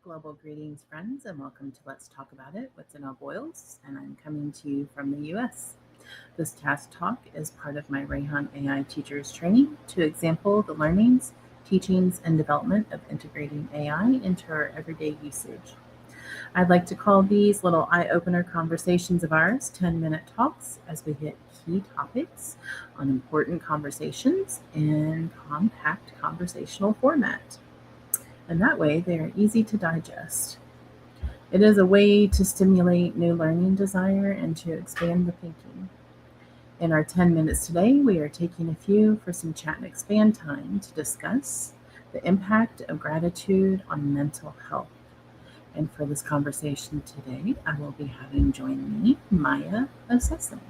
Global greetings, friends, and welcome to Let's Talk About It with Danelle Boyles, and I'm coming to you from the US. This task talk is part of my Rehan AI Teacher's Training to example the learnings, teachings, and development of integrating AI into our everyday usage. I'd like to call these little eye-opener conversations of ours 10-minute talks as we hit key topics on important conversations in compact conversational format. And that way they are easy to digest. It is a way to stimulate new learning desire and to expand the thinking. In our 10 minutes today, we are taking a few for some chat and expand time to discuss the impact of gratitude on mental health. And for this conversation today, I will be having join me Maya of Sesame.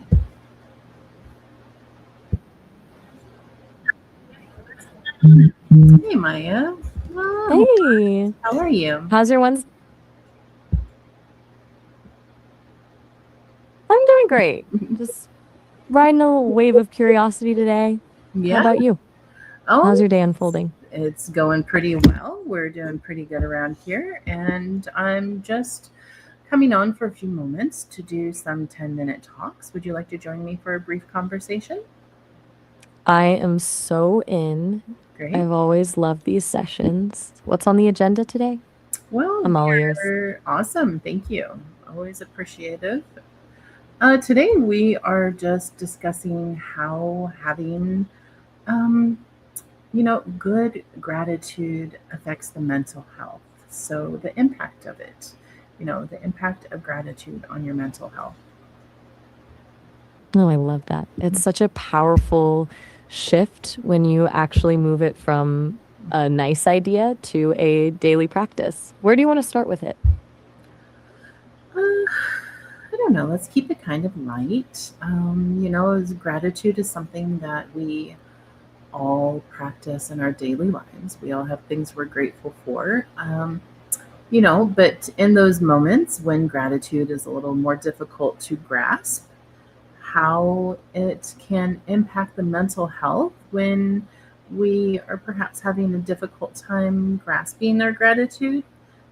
Hey, Maya. Wow. Hey, How are you? how's your Wednesday? I'm doing great. Just riding a little wave of curiosity today. How Yeah. about you? How's Oh, your day unfolding? it's going pretty well. We're doing pretty good around here. And I'm just coming on for a few moments to do some 10-minute talks. Would you like to join me for a brief conversation? I am so in. Great. I've always loved these sessions. What's on the agenda today? Well, I'm all ears. you're awesome. Thank you. Always appreciative. Today, we are just discussing how having um, good gratitude affects the mental health. So, the impact of it, the impact of gratitude on your mental health. Oh, I love that. It's such a powerful shift when you actually move it from a nice idea to a daily practice. Where do you want to start with it? I don't know. Let's keep it kind of light. As gratitude is something that we all practice in our daily lives. We all have things we're grateful for. But in those moments when gratitude is a little more difficult to grasp, how it can impact the mental health when we are perhaps having a difficult time grasping our gratitude.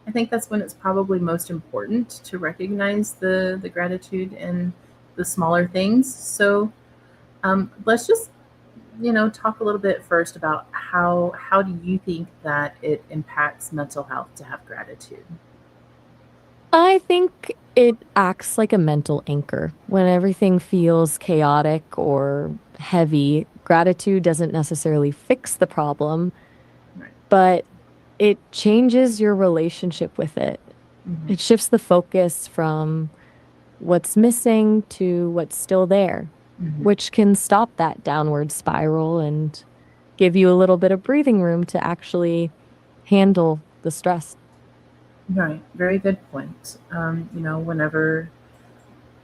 I think that's when it's probably most important to recognize the gratitude in the smaller things. So let's just talk a little bit first about how do you think that it impacts mental health to have gratitude? I think it acts like a mental anchor. When everything feels chaotic or heavy, gratitude doesn't necessarily fix the problem, Right. but it changes your relationship with it. Hmm. It shifts the focus from what's missing to what's still there, Hmm. which can stop that downward spiral and give you a little bit of breathing room to actually handle the stress. Right. Very good point. Whenever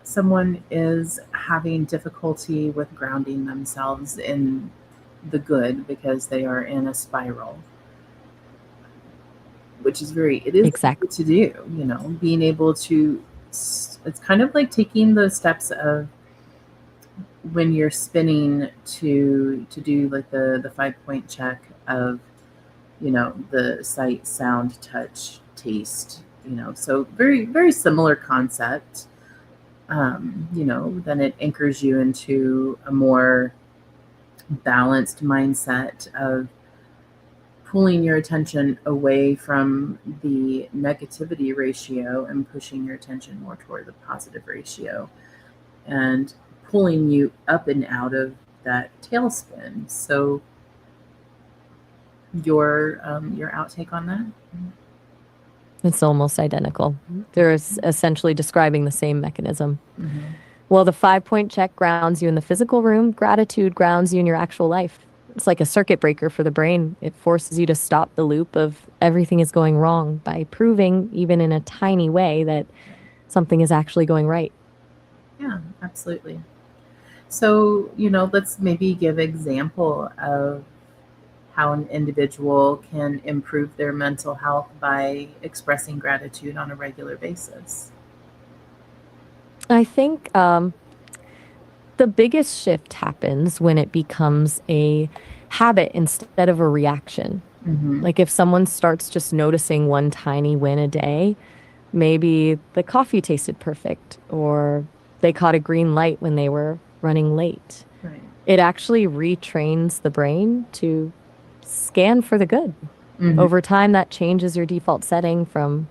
someone is having difficulty with grounding themselves in the good because they are in a spiral, which it is Exactly. easy to do, being able to, it's kind of like taking those steps of when you're spinning to do like the 5 point check of, the sight, sound, touch, taste, so very, very similar concept. Then it anchors you into a more balanced mindset of pulling your attention away from the negativity ratio and pushing your attention more toward the positive ratio and pulling you up and out of that tailspin. So your outtake on that? It's almost identical. They're essentially describing the same mechanism. Mm-hmm. Well, the 5 point check grounds you in the physical room, gratitude grounds you in your actual life. It's like a circuit breaker for the brain. It forces you to stop the loop of everything is going wrong by proving, even in a tiny way, that something is actually going right. Yeah, absolutely. So, let's maybe give example of how an individual can improve their mental health by expressing gratitude on a regular basis. I think the biggest shift happens when it becomes a habit instead of a reaction. Mm-hmm. Like if someone starts just noticing one tiny win a day, maybe the coffee tasted perfect or they caught a green light when they were running late. Right. It actually retrains the brain to scan for the good. Mm-hmm. Over time, that changes your default setting from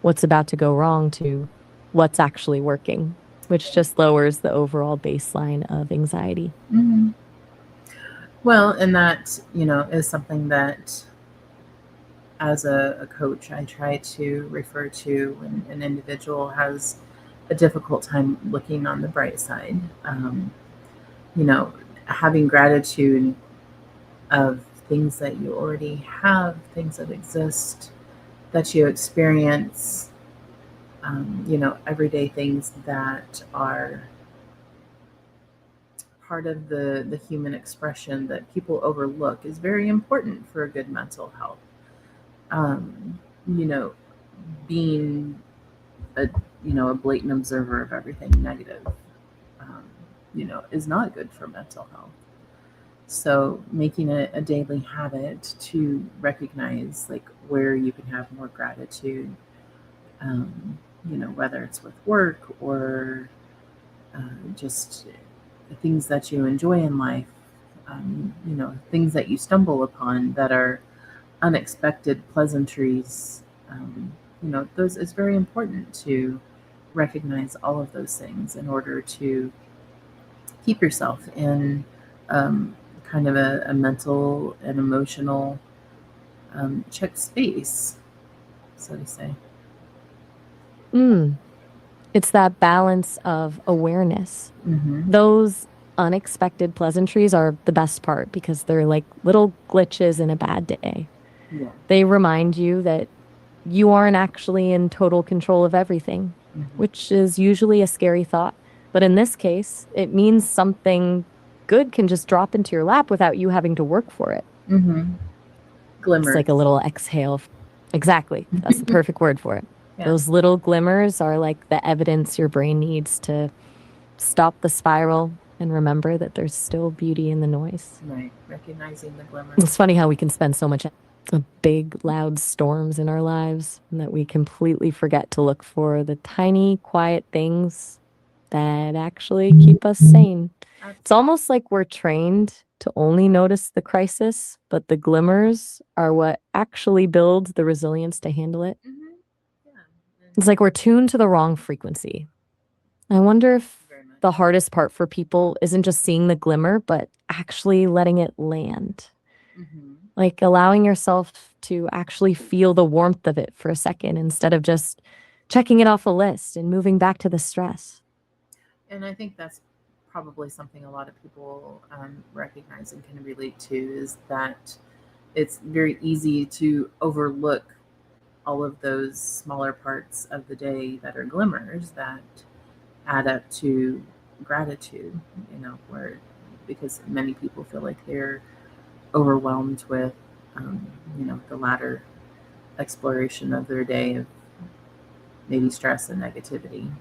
what's about to go wrong to what's actually working, which just lowers the overall baseline of anxiety. Mm-hmm. Well, and that, is something that as a coach, I try to refer to when an individual has a difficult time looking on the bright side. You know, Having gratitude of things that you already have, things that exist, that you experience, everyday things that are part of the human expression that people overlook is very important for a good mental health. Um, you know, Being a a blatant observer of everything negative, um, is not good for mental health. So making it a daily habit to recognize like where you can have more gratitude, whether it's with work or just the things that you enjoy in life, things that you stumble upon that are unexpected pleasantries. Those it's very important to recognize all of those things in order to keep yourself in um, kind of a mental and emotional check space, so to say. Mm, it's that balance of awareness. Mm-hmm. Those unexpected pleasantries are the best part because they're like little glitches in a bad day. Yeah. They remind you that you aren't actually in total control of everything, Mm-hmm. which is usually a scary thought. But in this case, it means something good can just drop into your lap without you having to work for it. Mm-hmm. It's like a Glimmers. little exhale. Exactly. That's the perfect word for it. Yeah. Those little glimmers are like the evidence your brain needs to stop the spiral and remember that there's still beauty in the noise. Right. Recognizing the glimmers. It's funny how we can spend so much big, loud storms in our lives and that we completely forget to look for the tiny, quiet things that actually keep us sane. It's almost like we're trained to only notice the crisis, but the glimmers are what actually build the resilience to handle it. Mm-hmm. Yeah. It's like we're tuned to the wrong frequency. I wonder if Very much. the hardest part for people isn't just seeing the glimmer, but actually letting it land. Mm-hmm. Like allowing yourself to actually feel the warmth of it for a second instead of just checking it off a list and moving back to the stress. And I think that's probably something a lot of people recognize and can relate to is that it's very easy to overlook all of those smaller parts of the day that are glimmers that add up to gratitude, where because many people feel like they're overwhelmed with, the latter exploration of their day of maybe stress and negativity.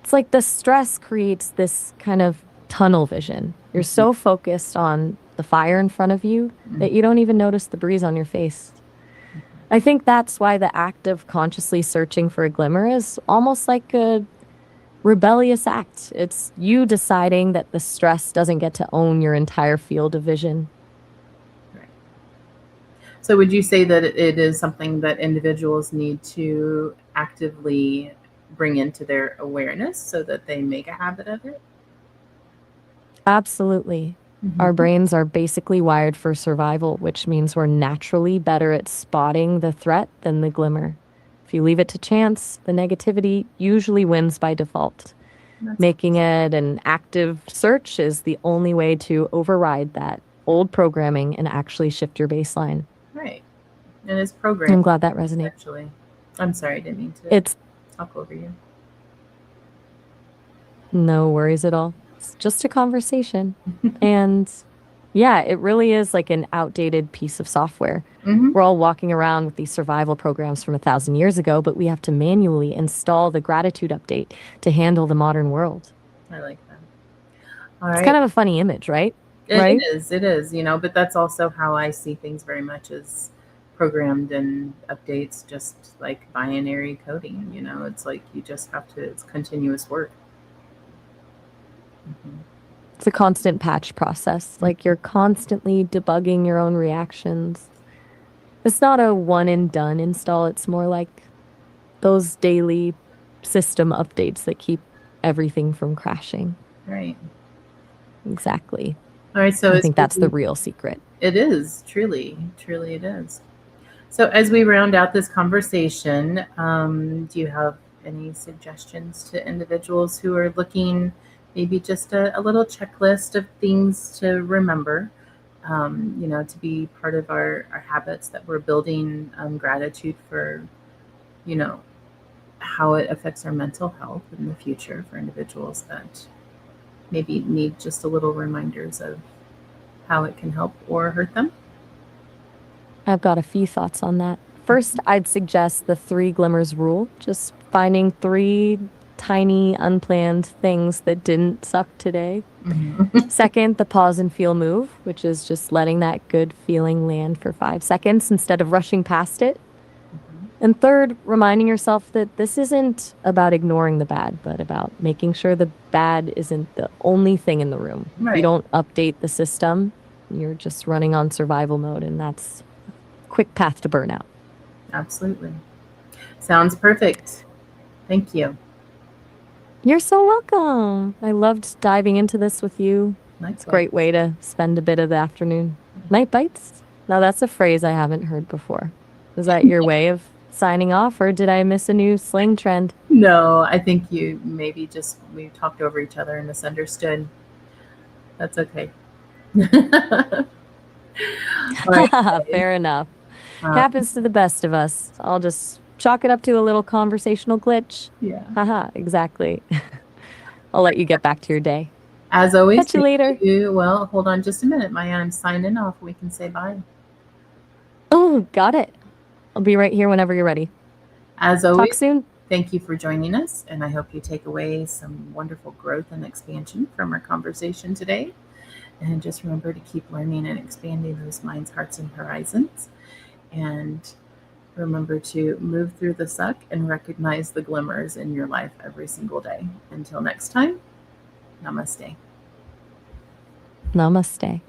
It's like the stress creates this kind of tunnel vision. You're Mm-hmm. so focused on the fire in front of you Mm-hmm. that you don't even notice the breeze on your face. I think that's why the act of consciously searching for a glimmer is almost like a rebellious act. It's you deciding that the stress doesn't get to own your entire field of vision. Right. So, would you say that it is something that individuals need to actively bring into their awareness so that they make a habit of it? Absolutely. Our Mm-hmm. brains are basically wired for survival, which means we're naturally better at spotting the threat than the glimmer. If you leave it to chance, the negativity usually wins by default. That's Making it an active search is the only way to override that old programming and actually shift your baseline. right. And it's programming, I'm glad that resonates. essentially. I'm sorry, I didn't mean to It's talk over you. no worries at all. It's just a conversation. And yeah, it really is like an outdated piece of software. Mm-hmm. We're all walking around with these survival programs from 1,000 years ago, but we have to manually install the gratitude update to handle the modern world. I like that. All It's right. kind of a funny image, right? right? It is, but that's also how I see things very much as programmed and updates, just like binary coding, it's like you just have to, it's continuous work. Mhm. It's a constant patch process. Like you're constantly debugging your own reactions. It's not a one and done install. It's more like those daily system updates that keep everything from crashing. Right. Exactly. All right. So I as think that's the real secret. it is truly it is. So as we round out this conversation, do you have any suggestions to individuals who are looking, maybe just a little checklist of things to remember, to be part of our habits that we're building, gratitude for, you know, how it affects our mental health in the future for individuals that maybe need just a little reminders of how it can help or hurt them? I've got a few thoughts on that. First, I'd suggest the three glimmers rule, just finding three tiny, unplanned things that didn't suck today. Mhm. Second, the pause and feel move, which is just letting that good feeling land for 5 seconds instead of rushing past it. And third, reminding yourself that this isn't about ignoring the bad, but about making sure the bad isn't the only thing in the room. If you Right. don't update the system, you're just running on survival mode, and that's a quick path to burnout. Absolutely. Sounds perfect. Thank you. You're so welcome. I loved diving into this with you. It's a Likewise. great way to spend a bit of the afternoon. Night bites? Now, that's a phrase I haven't heard before. Is that your way of signing off, or did I miss a new slang trend? No, I think you maybe just we talked over each other and misunderstood. That's okay. All right, guys. Fair enough. Uh, Happens to the best of us. I'll just chalk it up to a little conversational glitch. yeah. Haha, exactly. I'll let you get back to your day. As always, Catch you thank later. you. Well, hold on just a minute, Maya. I'm signing off. We can say bye. Oh, got it. I'll be right here whenever you're ready. As Talk always, soon. thank you for joining us, and I hope you take away some wonderful growth and expansion from our conversation today. And just remember to keep learning and expanding those minds, hearts, and horizons. And remember to move through the suck and recognize the glimmers in your life every single day. Until next time, namaste. Namaste.